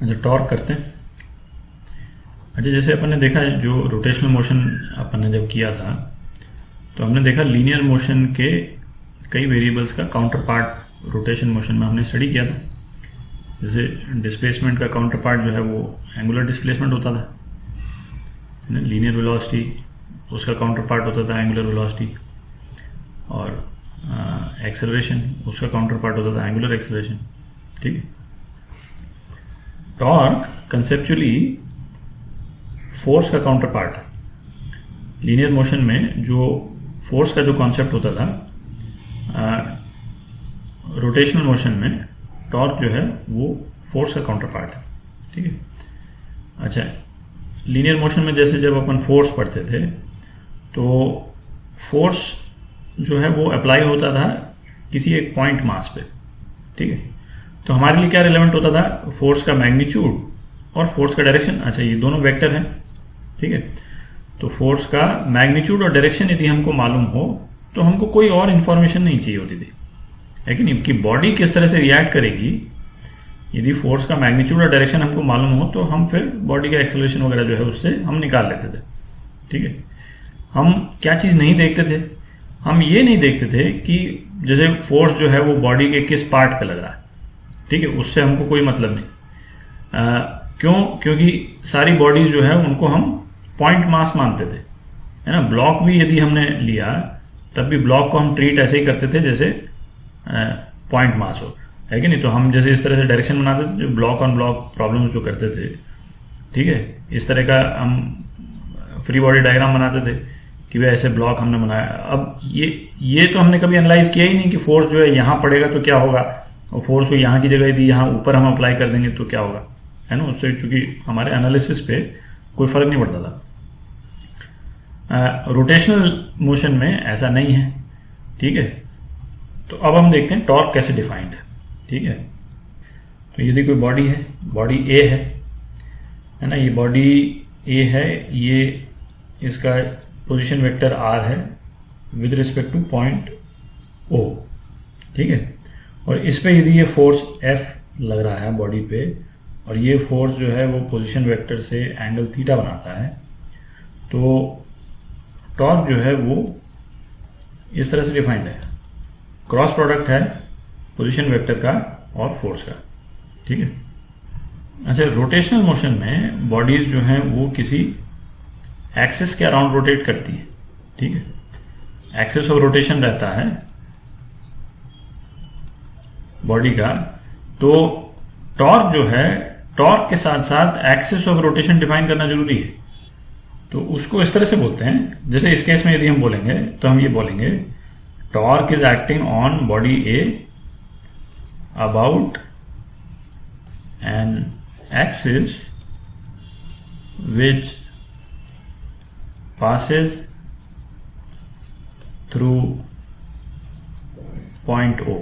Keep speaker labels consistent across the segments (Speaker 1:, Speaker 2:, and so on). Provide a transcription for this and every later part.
Speaker 1: अच्छा, टॉर्क करते हैं। अच्छा, जैसे अपन ने देखा है जो रोटेशनल मोशन अपन ने जब किया था तो हमने देखा लीनियर मोशन के कई वेरिएबल्स का काउंटर पार्ट रोटेशन मोशन में हमने स्टडी किया था। जैसे डिस्प्लेसमेंट का काउंटर पार्ट जो है वो एंगुलर डिस्प्लेसमेंट होता था, लीनियर वेलोसिटी उसका काउंटर पार्ट होता था एंगुलर वेलोसिटी, और एक्सेलरेशन उसका काउंटर पार्ट होता था एंगुलर एक्सेलरेशन। ठीक है। टॉर्क कंसेप्चुअली फोर्स का काउंटर पार्ट है। लीनियर मोशन में जो फोर्स का जो कॉन्सेप्ट होता था, रोटेशनल मोशन में टॉर्क जो है वो फोर्स का काउंटर पार्ट है। ठीक है। अच्छा, लीनियर मोशन में जैसे जब अपन फोर्स पढ़ते थे तो फोर्स जो है वो अप्लाई होता था किसी एक पॉइंट मास पे। ठीक है। तो हमारे लिए क्या रिलेवेंट होता था, फोर्स का मैग्नीट्यूड और फोर्स का डायरेक्शन। अच्छा, ये दोनों वेक्टर हैं। ठीक है। तो फोर्स का मैग्नीट्यूड और डायरेक्शन यदि हमको मालूम हो तो हमको कोई और इन्फॉर्मेशन नहीं चाहिए होती थी, है कि नहीं, कि बॉडी किस तरह से रिएक्ट करेगी। यदि फोर्स का मैग्नीट्यूड और डायरेक्शन हमको मालूम हो तो हम फिर बॉडी का एक्सेलरेशन वगैरह जो है उससे हम निकाल लेते थे। ठीक है। हम क्या चीज़ नहीं देखते थे, हम ये नहीं देखते थे कि जैसे फोर्स जो है वो बॉडी के किस पार्ट पे लग रहा है। ठीक है। उससे हमको कोई मतलब नहीं। क्यों? क्योंकि सारी बॉडीज जो है उनको हम पॉइंट मास मानते थे, है ना। ब्लॉक भी यदि हमने लिया तब भी ब्लॉक को हम ट्रीट ऐसे ही करते थे जैसे पॉइंट मास हो, है कि नहीं। तो हम जैसे इस तरह से डायरेक्शन बनाते थे, जो ब्लॉक ऑन ब्लॉक प्रॉब्लम्स जो करते थे, ठीक है, इस तरह का हम फ्री बॉडी डायग्राम बनाते थे कि वह ऐसे ब्लॉक हमने बनाया। अब ये तो हमने कभी एनालाइज किया ही नहीं कि फोर्स जो है यहाँ पड़ेगा तो क्या होगा, और फोर्स को यहाँ की जगह यदि यहाँ ऊपर हम अप्लाई कर देंगे तो क्या होगा, है ना। उससे चूंकि हमारे एनालिसिस पे कोई फर्क नहीं पड़ता था। रोटेशनल मोशन में ऐसा नहीं है। ठीक है। तो अब हम देखते हैं टॉर्क कैसे डिफाइंड है। ठीक है। तो यदि कोई बॉडी है, बॉडी ए है ना, ये बॉडी ए है, ये इसका पोजीशन वेक्टर आर है with respect to point O. ठीक है। और इस पे यदि ये फोर्स एफ लग रहा है बॉडी पे, और ये फोर्स जो है वो पोजीशन वेक्टर से एंगल थीटा बनाता है, तो टॉर्क जो है वो इस तरह से डिफाइंड है। क्रॉस प्रोडक्ट है पोजीशन वेक्टर का और फोर्स का। ठीक है। अच्छा, रोटेशनल मोशन में बॉडीज जो हैं वो किसी एक्सिस के अराउंड रोटेट करती हैं। ठीक है। एक्सिस ऑफ रोटेशन रहता है बॉडी का, तो टॉर्क जो है, टॉर्क के साथ साथ एक्सिस ऑफ रोटेशन डिफाइन करना जरूरी है। तो उसको इस तरह से बोलते हैं, जैसे इस केस में यदि हम बोलेंगे तो हम ये बोलेंगे torque is acting on body a about an axis which passes through point O.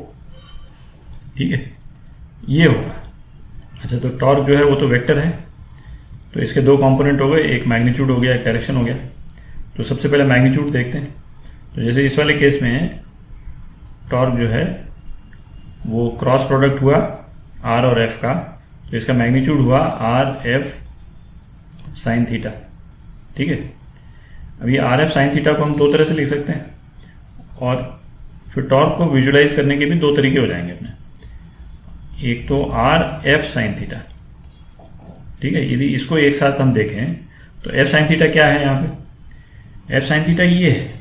Speaker 1: ठीक है, ये होगा। अच्छा, तो टॉर्क जो है वो तो वेक्टर है, तो इसके दो कंपोनेंट हो गए, एक मैग्नीट्यूड हो गया, एक डायरेक्शन हो गया। तो सबसे पहले मैग्नीट्यूड देखते हैं। तो जैसे इस वाले केस में टॉर्क जो है वो क्रॉस प्रोडक्ट हुआ आर और एफ का, तो इसका मैग्नीट्यूड हुआ आर एफ साइन थीटा। ठीक है। अब ये आर एफ साइन थीटा को हम दो तरह से लिख सकते हैं, और फिर टॉर्क को विजुलाइज करने के भी दो तरीके हो जाएंगे अपने। एक तो आर एफ साइन थीटा। ठीक है। यदि इसको एक साथ हम देखें तो एफ साइन थीटा क्या है यहाँ पे, एफ साइन थीटा ये है,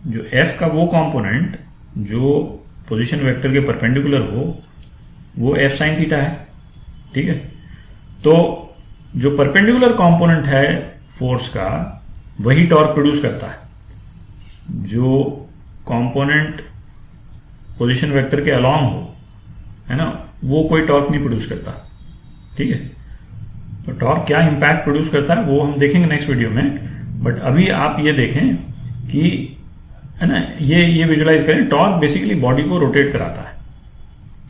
Speaker 1: जो एफ का वो कंपोनेंट जो पोजीशन वेक्टर के परपेंडिकुलर हो वो एफ साइन थीटा है। ठीक है। तो जो परपेंडिकुलर कंपोनेंट है फोर्स का वही टॉर्क प्रोड्यूस करता है। जो कंपोनेंट पोजीशन वेक्टर के अलोंग हो, है ना, वो कोई टॉर्क नहीं प्रोड्यूस करता। ठीक है। तो टॉर्क क्या इंपैक्ट प्रोड्यूस करता है वो हम देखेंगे नेक्स्ट वीडियो में, बट अभी आप ये देखें कि, है ना, ये विजुलाइज करें, टॉर्क बेसिकली बॉडी को रोटेट कराता है।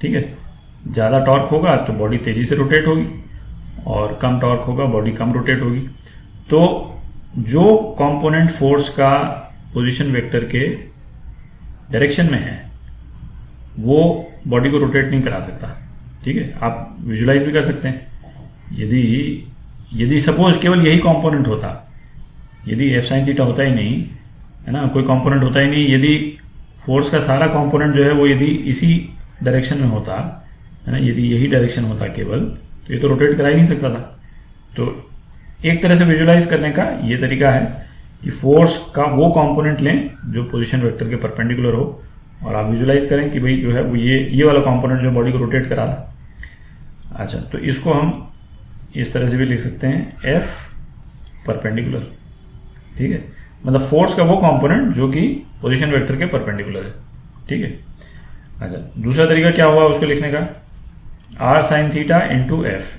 Speaker 1: ठीक है। ज़्यादा टॉर्क होगा तो बॉडी तेजी से रोटेट होगी, और कम टॉर्क होगा बॉडी कम रोटेट होगी। तो जो कंपोनेंट फोर्स का पोजीशन वेक्टर के डायरेक्शन में है वो बॉडी को रोटेट नहीं करा सकता, ठीक है, आप विजुलाइज भी कर सकते हैं। यदि सपोज केवल यही कंपोनेंट होता, यदि एफ साइन थीटा होता ही नहीं है ना, कोई कंपोनेंट होता ही नहीं, यदि फोर्स का सारा कंपोनेंट जो है वो यदि इसी डायरेक्शन में होता है ना, यदि यही डायरेक्शन होता केवल, तो ये तो रोटेट करा ही नहीं सकता था। तो एक तरह से विजुलाइज करने का ये तरीका है कि फोर्स का वो कंपोनेंट लें जो पोजीशन वेक्टर के परपेंडिकुलर हो, और आप विजुलाइज करें कि भाई जो है वो ये वाला कंपोनेंट जो बॉडी को रोटेट करा रहा। अच्छा, तो इसको हम इस तरह से भी लिख सकते हैं, एफ परपेंडिकुलर, ठीक है, मतलब फोर्स का वो कंपोनेंट जो कि पोजीशन वेक्टर के परपेंडिकुलर है, ठीक है। अच्छा, दूसरा तरीका क्या हुआ उसको लिखने का, R sine theta into F.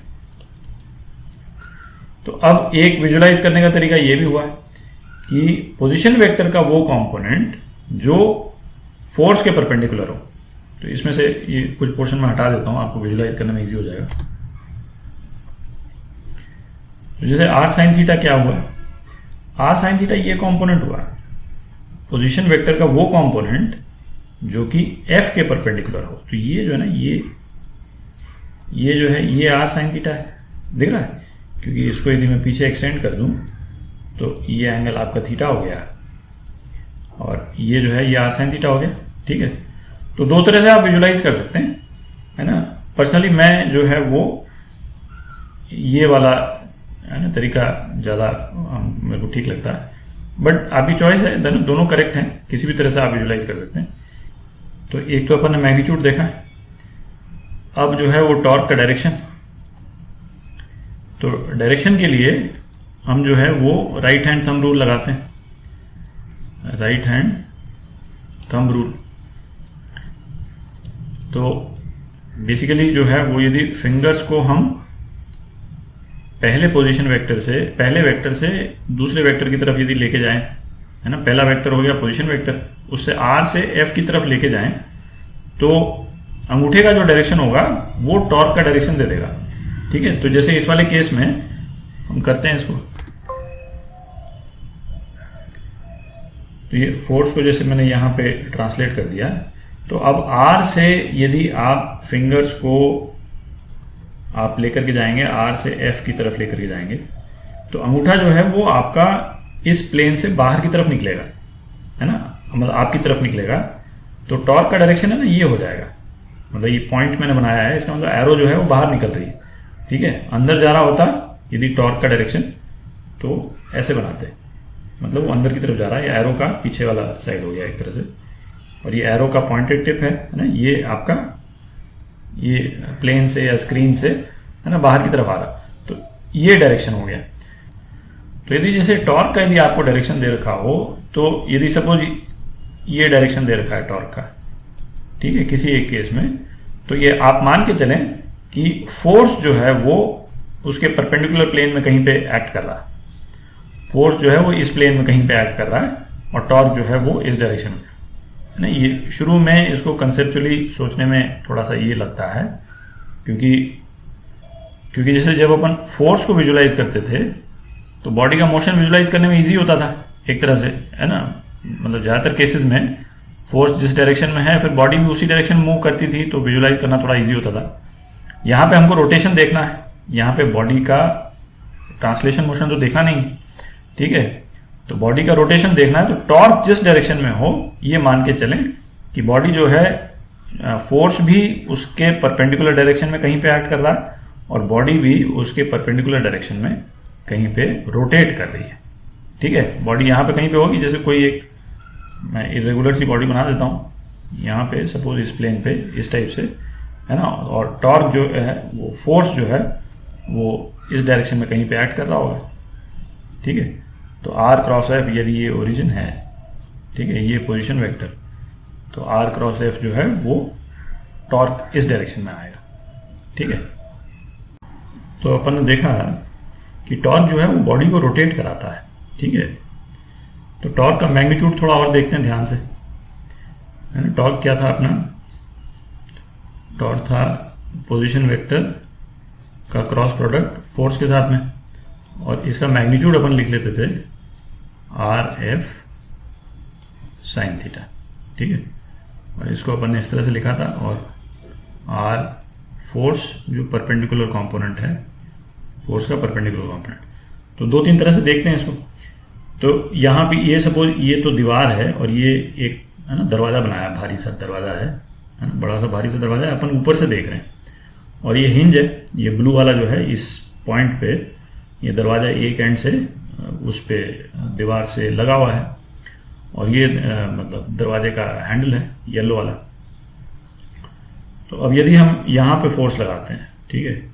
Speaker 1: तो अब एक विजुलाइज करने का तरीका ये भी हुआ कि पोजीशन वेक्टर का वो कंपोनेंट जो फोर्स के परपेंडिकुलर हो। तो इसमें से ये कुछ पोर्शन में हटा देता हूं, आपको विजुलाइज करने में इजी हो जाएगा। तो जैसे आर साइन थीटा क्या हुआ, आर साइन थीटा ये कंपोनेंट हुआ पोजीशन वेक्टर का वो कंपोनेंट जो कि एफ के परपेंडिकुलर हो। तो ये जो है ना, ये जो है ये आर साइन थीटा है, दिख रहा है, क्योंकि इसको यदि मैं पीछे एक्सटेंड कर दूं तो ये एंगल आपका थीटा हो गया, और ये जो है ये आर साइन थीटा हो गया, ठीक है। तो दो तरह से आप विजुलाइज कर सकते हैं, है ना। पर्सनली मैं जो है वो ये वाला है ना तरीका ज़्यादा मेरे को ठीक लगता है, बट आपकी चॉइस है, दोनों करेक्ट हैं, किसी भी तरह से आप विजुलाइज कर सकते हैं। तो एक तो अपन ने मैग्नीट्यूड देखा, अब जो है वो टॉर्क का डायरेक्शन। तो डायरेक्शन के लिए हम जो है वो राइट हैंड थंब रूल लगाते हैं, राइट हैंड थंब रूल। तो बेसिकली जो है वो यदि फिंगर्स को हम पहले वेक्टर से दूसरे वेक्टर की तरफ यदि लेके जाएं, है ना, पहला वेक्टर हो गया पोजीशन वेक्टर, उससे आर से एफ की तरफ लेके जाएं, तो अंगूठे का जो डायरेक्शन होगा वो टॉर्क का डायरेक्शन दे देगा, ठीक है। तो जैसे इस वाले केस में हम करते हैं इसको, तो ये फोर्स को जैसे मैंने यहां पे ट्रांसलेट कर दिया, तो अब आर से यदि आप फिंगर्स को आप लेकर के जाएंगे, आर से एफ की तरफ लेकर के जाएंगे, तो अंगूठा जो है वो आपका इस प्लेन से बाहर की तरफ निकलेगा, है ना, मतलब आपकी तरफ निकलेगा। तो टॉर्क का डायरेक्शन है ना ये हो जाएगा, मतलब ये पॉइंट मैंने बनाया है, इसका मतलब एरो जो है वो बाहर निकल रही है, ठीक है। अंदर जा रहा होता यदि टॉर्क का डायरेक्शन, तो ऐसे बनाते, मतलब वो अंदर की तरफ जा रहा है, ये एरो का पीछे वाला साइड हो गया एक तरह से, और ये एरो का पॉइंटेड टिप है ना, ये आपका ये प्लेन से या स्क्रीन से है ना बाहर की तरफ आ रहा, तो ये डायरेक्शन हो गया। तो यदि जैसे टॉर्क का यदि आपको डायरेक्शन दे रखा हो, तो यदि सपोज ये डायरेक्शन दे रखा है टॉर्क का, ठीक है, किसी एक केस में, तो ये आप मान के चलें कि फोर्स जो है वो उसके परपेंडिकुलर प्लेन में कहीं पे एक्ट कर रहा है, फोर्स जो है वो इस प्लेन में कहीं पे एक्ट कर रहा है, और टॉर्क जो है वो इस डायरेक्शन में। नहीं, ये शुरू में इसको कंसेप्चुअली सोचने में थोड़ा सा ये लगता है, क्योंकि जैसे जब अपन फोर्स को विजुलाइज करते थे तो बॉडी का मोशन विजुलाइज करने में इजी होता था एक तरह से, है ना, मतलब ज़्यादातर केसेस में फोर्स जिस डायरेक्शन में है फिर बॉडी भी उसी डायरेक्शन में मूव करती थी, तो विजुलाइज करना थोड़ा इजी होता था। यहाँ पे हमको रोटेशन देखना है, यहाँ पे बॉडी का ट्रांसलेशन मोशन तो देखना नहीं, ठीक है। तो बॉडी का रोटेशन देखना है, तो टॉर्क जिस डायरेक्शन में हो ये मान के चलें कि बॉडी जो है फोर्स भी उसके परपेंडिकुलर डायरेक्शन में कहीं पे एक्ट कर रहा है, और बॉडी भी उसके परपेंडिकुलर डायरेक्शन में कहीं पे रोटेट कर रही है, ठीक है। बॉडी यहाँ पे कहीं पे होगी, जैसे कोई एक मैं इरेगुलर सी बॉडी बना देता हूँ यहाँ पे, सपोज इस प्लेन पे इस टाइप से, है ना, और टॉर्क जो है वो फोर्स जो है वो इस डायरेक्शन में कहीं पे एक्ट कर रहा होगा, ठीक है। तो आर क्रॉस एफ यदि ये ओरिजिन है, ठीक है, ये पोजीशन वेक्टर, तो आर क्रॉस एफ जो है वो टॉर्क इस डायरेक्शन में आएगा, ठीक है। तो अपन ने देखा कि टॉर्क जो है वो बॉडी को रोटेट कराता है, ठीक है। तो टॉर्क का मैग्नीट्यूड थोड़ा और देखते हैं ध्यान से, है ना। टॉर्क क्या था अपना, टॉर्क था पोजीशन वेक्टर का क्रॉस प्रोडक्ट फोर्स के साथ में, और इसका मैग्नीट्यूड अपन लिख लेते थे आर एफ साइन थीटा, ठीक है। और इसको अपन ने इस तरह से लिखा था, और आर फोर्स जो परपेंडिकुलर कंपोनेंट है, फोर्स का परपेंडिकुलर कंपोनेंट। तो दो तीन तरह से देखते हैं इसको। तो यहाँ पे ये सपोज ये तो दीवार है और ये एक है ना दरवाज़ा बनाया, भारी सा दरवाज़ा है ना, बड़ा सा भारी सा दरवाज़ा है, अपन ऊपर से देख रहे हैं। और ये हिंज है, ये ब्लू वाला जो है इस पॉइंट पे ये दरवाज़ा एक एंड से उस पे दीवार से लगा हुआ है, और ये मतलब दरवाजे का हैंडल है येलो वाला। तो अब यदि हम यहाँ पे फोर्स लगाते हैं, ठीक है,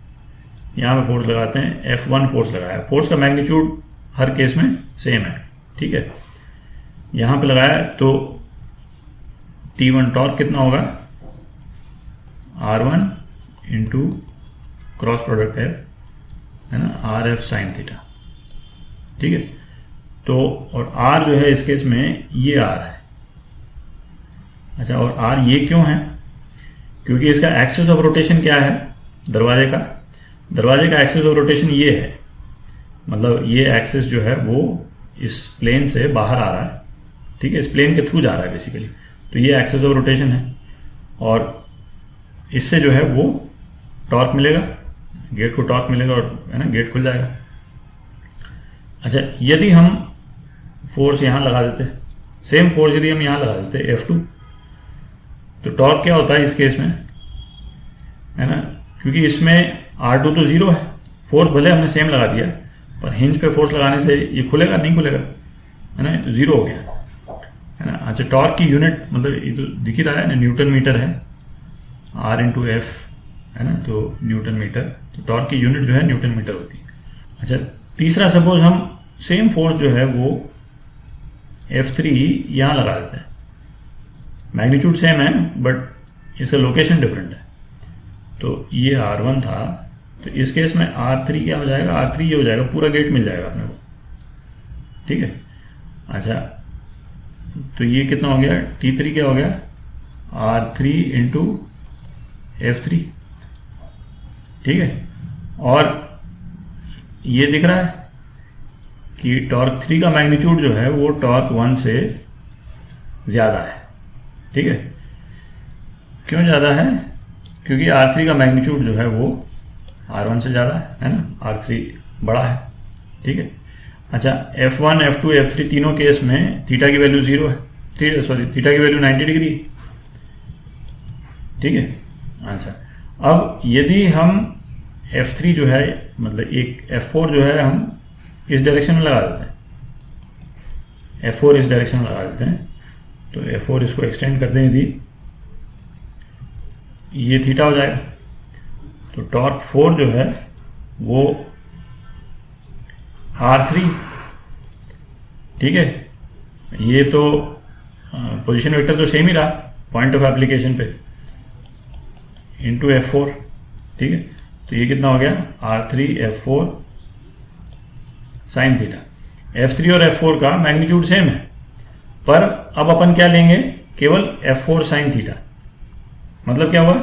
Speaker 1: यहाँ पे फोर्स लगाते हैं, F1 फोर्स लगाया, फोर्स का मैग्नीट्यूड हर केस में सेम है, ठीक है। यहाँ पे लगाया तो T1 टॉर्क कितना होगा, R1 इंटू क्रॉस प्रोडक्ट है ना, RF साइन थीटा, ठीक है। तो और R जो है इस केस में ये R है। अच्छा, और R ये क्यों है, क्योंकि इसका एक्सिस ऑफ रोटेशन क्या है दरवाजे का एक्सिस ऑफ रोटेशन ये है, मतलब ये एक्सिस जो है वो इस प्लेन से बाहर आ रहा है, ठीक है, इस प्लेन के थ्रू जा रहा है बेसिकली। तो ये एक्सिस ऑफ रोटेशन है, और इससे जो है वो टॉर्क मिलेगा, गेट को टॉर्क मिलेगा, और है ना गेट खुल जाएगा। अच्छा, यदि हम फोर्स यहाँ लगा देते, सेम फोर्स यदि हम यहाँ लगा देते F2, तो टॉर्क क्या होता है इस केस में, है ना, क्योंकि इसमें R2 तो जीरो है, फोर्स भले हमने सेम लगा दिया पर हिंज पे फोर्स लगाने से ये खुलेगा नहीं खुलेगा, है ना, जीरो हो गया, है ना। अच्छा, टॉर्क की यूनिट मतलब ये तो दिख ही रहा है ना, न्यूटन मीटर है, R इंटू एफ है ना, तो न्यूटन मीटर, तो टॉर्क की यूनिट जो है न्यूटन मीटर होती है। अच्छा, तीसरा सपोज हम सेम फोर्स जो है वो F3 यहाँ लगा देते हैं, मैग्नीट्यूड सेम है बट इसका लोकेशन डिफरेंट है। तो ये R1 था, तो इस केस में R3 क्या हो जाएगा, R3 ये हो जाएगा, पूरा गेट मिल जाएगा अपने को, ठीक है। अच्छा, तो ये कितना हो गया, T3 क्या हो गया, R3 इंटू F3, ठीक है। और ये दिख रहा है कि टॉर्क 3 का मैग्नीट्यूड जो है वो टॉर्क 1 से ज़्यादा है, ठीक है। क्यों ज़्यादा है, क्योंकि R3 का मैग्नीट्यूड जो है वो R1 से ज़्यादा है ना, R3 बड़ा है, ठीक है। अच्छा, F1 F2 F3 तीनों केस में थीटा की वैल्यू 0 है, थीटा की वैल्यू 90 डिग्री, ठीक है। अच्छा, अब यदि हम F3 जो है मतलब एक F4 जो है हम इस डायरेक्शन में लगा देते हैं, F4 इस डायरेक्शन में लगा देते हैं, तो F4 इसको एक्सटेंड करते हैं यदि, ये थीटा हो जाएगा, तो टॉर्क 4 जो है वो R3, ठीक है। ये तो पोजीशन वेक्टर तो सेम ही रहा पॉइंट ऑफ एप्लीकेशन पे, इंटू F4, ठीक है। तो ये कितना हो गया, R3 F4 sine theta. F3 और F4 का मैग्नीट्यूड सेम है, पर अब अपन क्या लेंगे, केवल F4 साइन थीटा। मतलब क्या हुआ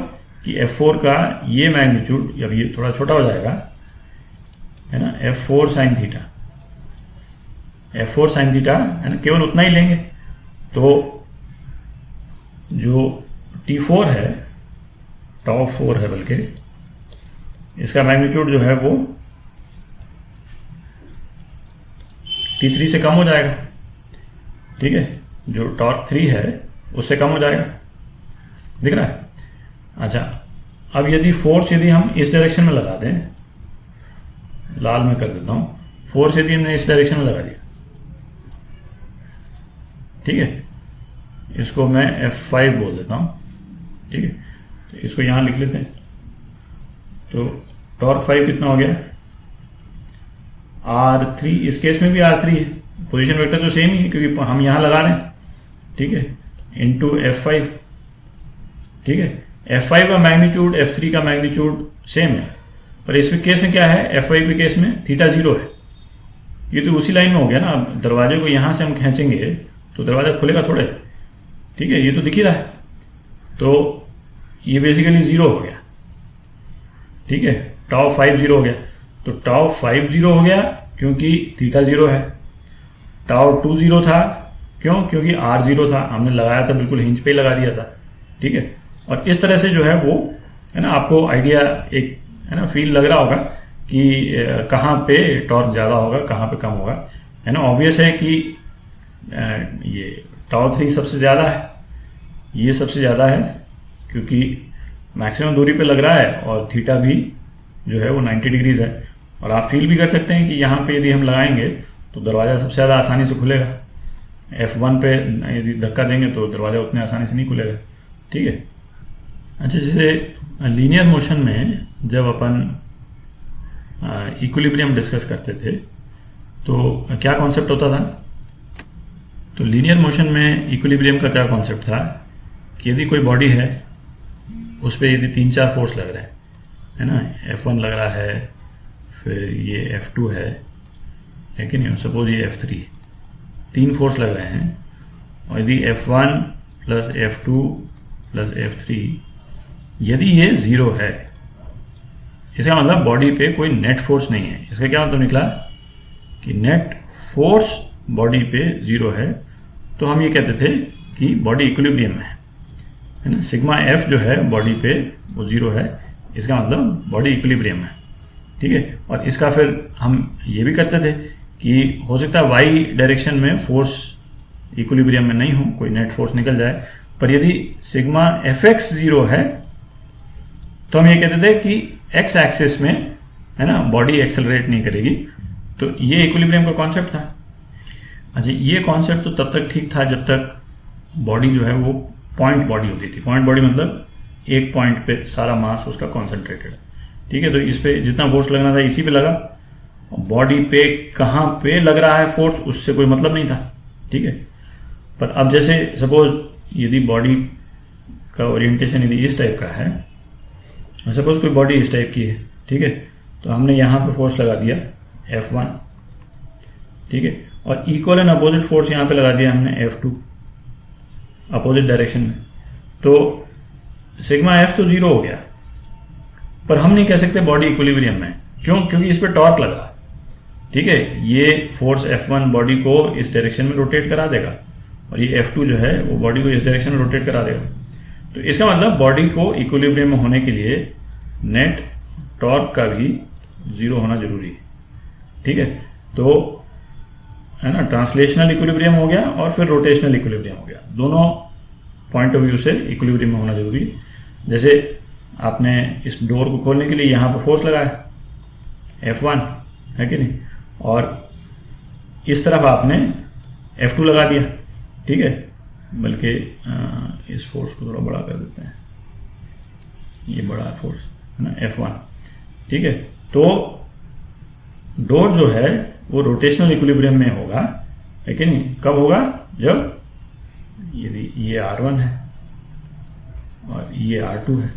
Speaker 1: कि F4 का ये मैग्नीट्यूड, अब ये थोड़ा छोटा हो जाएगा, है ना, F4 sine theta, F4 sine theta, है ना, केवल उतना ही लेंगे। तो जो T4 है, टॉप 4 है बल्कि, इसका मैग्नीट्यूड जो है वो T3 से कम हो जाएगा, ठीक है। जो टॉर्क 3 है उससे कम हो जाएगा, दिख रहा है। अच्छा, अब यदि फोर्स यदि हम इस डायरेक्शन में लगा दें, लाल में कर देता हूं, फोर्स यदि हमने इस डायरेक्शन में लगा दिया, ठीक है, इसको मैं F5 बोल देता हूं, ठीक है। तो इसको यहां लिख लेते हैं, तो टॉर्क 5 कितना हो गया, R3, इस केस में भी R3 है, पोजीशन वेक्टर तो सेम ही है क्योंकि हम यहां लगा रहे हैं, ठीक है, इंटू F5, ठीक है। F5 का मैग्नीट्यूड F3 का मैग्नीट्यूड सेम है, पर इस केस में क्या है, F5 के केस में थीटा 0 है। ये तो उसी लाइन में हो गया ना, अब दरवाजे को यहां से हम खींचेंगे तो दरवाजा खुलेगा थोड़े, ठीक है, ये तो दिख ही रहा है, तो ये बेसिकली 0 हो गया, ठीक है। टाउ 5 0 हो गया, तो टाउ 5 0 हो गया क्योंकि थीटा 0 है। टाउ 2 0 था, क्यों, क्योंकि R 0 था, हमने लगाया था बिल्कुल हिंज पे ही लगा दिया था, ठीक है। और इस तरह से जो है वो है ना, आपको आइडिया एक है ना फील लग रहा होगा कि कहाँ पे टॉर्क ज़्यादा होगा, कहाँ पे कम होगा, है ना। ऑब्वियस है कि ये टाउ 3 सबसे ज़्यादा है, ये सबसे ज़्यादा है क्योंकि मैक्सिमम दूरी पे लग रहा है और थीटा भी जो है वो 90 डिग्रीज है। और आप फील भी कर सकते हैं कि यहाँ पे यदि हम लगाएंगे तो दरवाज़ा सबसे ज़्यादा आसानी से खुलेगा। F1 पे यदि धक्का देंगे तो दरवाज़ा उतने आसानी से नहीं खुलेगा, ठीक है। अच्छा, जैसे लीनियर मोशन में जब अपन इक्विलिब्रियम डिस्कस करते थे तो क्या कॉन्सेप्ट होता था? तो लीनियर मोशन में इक्विलिब्रियम का क्या कॉन्सेप्ट था कि यदि कोई बॉडी है उस पर यदि 3-4 फोर्स लग रहे हैं, है ना, F1 लग रहा है, फिर ये F2 है कि नहीं, सपोज ये F3, 3 फोर्स लग रहे हैं, और यदि F1 plus F2 plus F3 यदि ये 0 है, इसका मतलब बॉडी पे कोई नेट फोर्स नहीं है। इसका क्या मतलब निकला कि नेट फोर्स बॉडी पे 0 है, तो हम ये कहते थे कि बॉडी इक्विलिब्रियम में है ना। सिग्मा F जो है बॉडी पे वो 0 है, इसका मतलब बॉडी इक्विलिब्रियम है, ठीक है। और इसका फिर हम ये भी करते थे कि हो सकता है वाई डायरेक्शन में फोर्स इक्विलिब्रियम में नहीं हो, कोई नेट फोर्स निकल जाए, पर यदि सिग्मा Fx 0 है तो हम ये कहते थे कि एक्स एक्सिस में है ना बॉडी एक्सेलरेट नहीं करेगी। तो ये इक्विलिब्रियम का कॉन्सेप्ट था। अच्छा, ये कॉन्सेप्ट तो तब तक ठीक था जब तक बॉडी जो है वो पॉइंट बॉडी होती थी। पॉइंट बॉडी मतलब एक पॉइंट पे सारा मास उसका कॉन्सेंट्रेटेड, ठीक है। तो इस पे जितना फोर्स लगना था इसी पे लगा, बॉडी पे कहाँ पे लग रहा है फोर्स उससे कोई मतलब नहीं था, ठीक है। पर अब जैसे सपोज यदि बॉडी का ओरिएंटेशन यदि इस टाइप का है, सपोज कोई बॉडी इस टाइप की है, ठीक है, तो हमने यहाँ पे फोर्स लगा दिया F1, ठीक है, और इक्वल एंड अपोजिट फोर्स यहाँ पे लगा दिया हमने F2 अपोजिट डायरेक्शन में। तो सिग्मा F तो 0 हो गया, पर हम नहीं कह सकते बॉडी इक्विलिब्रियम में। क्यों? क्योंकि इस पर टॉर्क लगा, ठीक है। ये फोर्स F1 बॉडी को इस डायरेक्शन में रोटेट करा देगा और ये F2 जो है वो बॉडी को इस डायरेक्शन में रोटेट करा देगा। तो इसका मतलब बॉडी को इक्विलिब्रियम में होने के लिए नेट टॉर्क का भी 0 होना जरूरी है, ठीक है। तो है ना, ट्रांसलेशनल इक्विलिब्रियम हो गया और फिर रोटेशनल इक्विलिब्रियम हो गया। दोनों पॉइंट ऑफ व्यू से इक्विलिब्रियम में होना जरूरी है। जैसे आपने इस डोर को खोलने के लिए यहाँ पर फोर्स लगाया F1, है कि नहीं, और इस तरफ आपने F2 लगा दिया, ठीक है। बल्कि इस फोर्स को थोड़ा बड़ा कर देते हैं, ये बड़ा फोर्स है ना F1, ठीक है। तो डोर जो है वो रोटेशनल इक्विलिब्रियम में होगा, है कि नहीं। कब होगा? जब यदि ये R1 है और ये R2 है।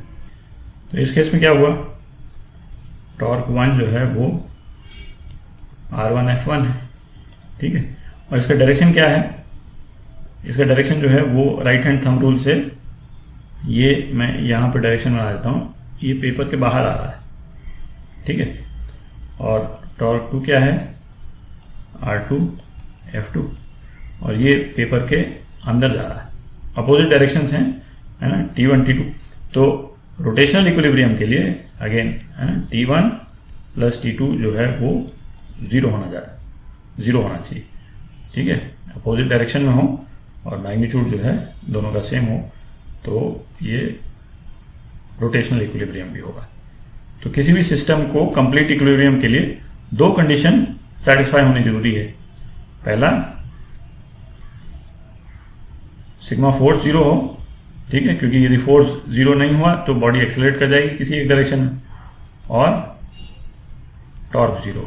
Speaker 1: तो इस केस में क्या हुआ? टॉर्क 1 जो है वो R1 F1 है, ठीक है। और इसका डायरेक्शन क्या है? इसका डायरेक्शन जो है वो राइट हैंड थंब रूल से, ये मैं यहाँ पे डायरेक्शन बना देता हूँ, ये पेपर के बाहर आ रहा है, ठीक है। और टॉर्क 2 क्या है? R2 F2, और ये पेपर के अंदर जा रहा है। अपोजिट डायरेक्शंस हैं, है ना, T1 T2। तो रोटेशनल इक्विलिब्रियम के लिए अगेन है ना T1 प्लस T2 जो है वो 0 होना जा रहा है, 0 होना चाहिए, ठीक है। अपोजिट डायरेक्शन में हो और मैग्नीट्यूड जो है दोनों का सेम हो, तो ये रोटेशनल इक्विलिब्रियम भी होगा। तो किसी भी सिस्टम को कंप्लीट इक्विलिब्रियम के लिए 2 कंडीशन सेटिस्फाई होनी जरूरी है। पहला, सिग्मा फोर्स 0 हो, ठीक है, क्योंकि यदि फोर्स 0 नहीं हुआ तो बॉडी एक्सेलरेट कर जाएगी किसी एक डायरेक्शन में, और टॉर्क 0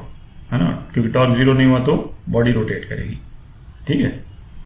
Speaker 1: है ना, क्योंकि टॉर्क 0 नहीं हुआ तो बॉडी रोटेट करेगी, ठीक है।